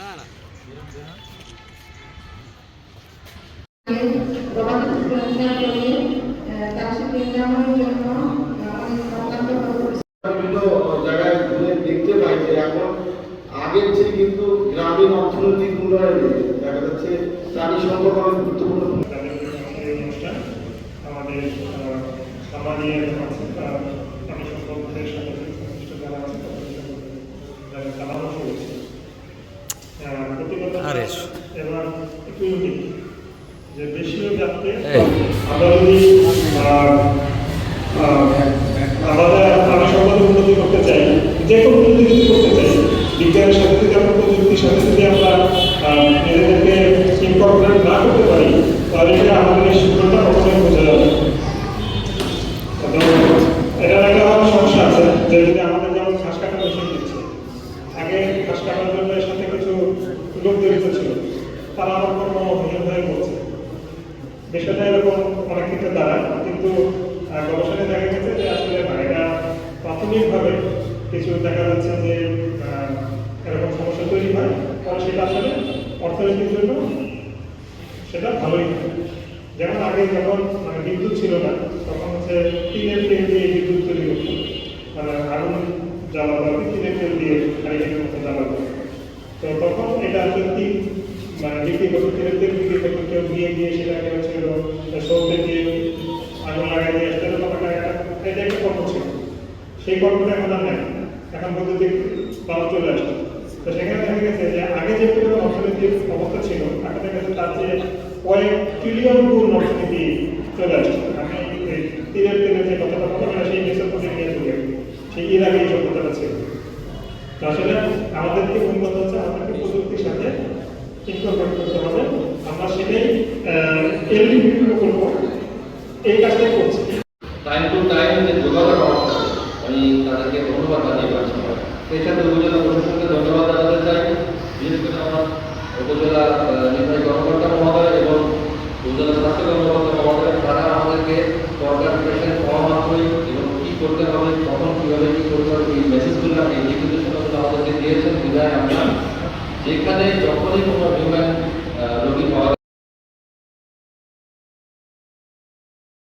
না না বিভিন্ন জায়গায় ঘুরে দেখতে পাই যে এখন আগের চেয়ে কিন্তু গ্রামীণ অর্থনৈতিক উন্নয়নে দেখা যাচ্ছে প্রাণী সম্পদ অনেক গুরুত্বপূর্ণ অনুষ্ঠান আমাদের সমাজে আছে প্রাণী সম্পদের সাথে সংশ্লিষ্ট যারা আছে তাদের চালানো হয়েছে প্রতিবন্ধকতা এবার একটু ইউনিক যে দেশীয় যাত্রে আমরা যদি আমাদের প্রাণী সম্পদ উন্নতি করতে চাই, যে কোনো উন্নতি যদি করতে চাই, বিজ্ঞানের সাথে যদি আমরা প্রযুক্তির সাথে যদি আমরা নিজেদেরকে ইনকর্পোরেট না করতে পারি, তাহলে এটা আমাদের এই সূত্রটা কখনোই বোঝা যাবে। এটার একটা সমস্যা আছে যে যদি আমাদের যেমন ঘাস কাটা মেশিন দিচ্ছে, আগে ঘাস কাটার জন্য এর সাথে কিছু লোক জড়িত ছিল, তারা আমার কর্মহীন হয়ে পড়ছে। বিষয়টা এরকম অনেক ক্ষেত্রে দাঁড়ায়, কিন্তু গবেষণায় দেখা গেছে যে আসলে এটা প্রাথমিকভাবে কিছু দেখা যাচ্ছে যে এরকম সমস্যা তৈরি হয়, কারণ সেটা আসলে অর্থনীতির জন্য সেটা ভালোই হয়। যেমন আগে যখন বিদ্যুৎ ছিল না, তখন হচ্ছে টিনের তেল দিয়ে বিদ্যুৎ তৈরি করত, মানে আগুন জ্বালানো টিনের তেল দিয়ে কারিগরের মতো জ্বালানো। তো তখন এটা সত্যি বিক্রি করতো, টিনের তেল বিক্রি করতো, কেউ গিয়ে সেটাকে হচ্ছে সৌদে দিয়ে আগুন লাগাই দিয়ে আসতে এটা একটা কর্ম ছিল। সেই কর্মটা এখন আর নেই, এখন বৈদ্যুতিক পাওয়া চলে আসছে। তো সেখানে দেখা গেছে যে আগে যে পরিমাণ অর্থনীতির অবস্থা ছিল, এখন দেখা গেছে তার যে কয়েক ট্রিলিয়ন গুণ অর্থনীতি চলে আসছে। আমি তীরের তেলের যে কথাটা বললাম সেই মেসোপটেমিয়া যুগে, সেই এর আগে এই সভ্যতাটা ছিল। তো আসলে আমাদেরকে উন্নত হচ্ছে, আমাদেরকে প্রযুক্তির সাথে ইনকর্পোরেট করতে হবে। আমরা সেটাই এলডিপি প্রকল্প এই কাজটাই করছি। টাইম টু টাইম যে যোগাযোগ অবস্থা, আমি তাদেরকে ধন্যবাদ জানিয়ে পারছি। সেই সাথে উপজেলা প্রশাসনকে ধন্যবাদ জানাতে চাই, বিশেষ করে আমার উপজেলা নির্বাহী কর্মকর্তা মহোদয় এবং উপজেলা স্বাস্থ্য কর্মকর্তা মহোদয়, তারা আমাদেরকে সরকার পেশেন্ট হওয়া মাত্রই এবং কী করতে হবে, কখন কীভাবে কী করতে হবে, এই মেসেজগুলো এই নির্দেশনাগুলো আমাদেরকে দিয়েছেন। বিধায় আমরা যেখানে যখনই কোনো হিউম্যান রোগী পাওয়া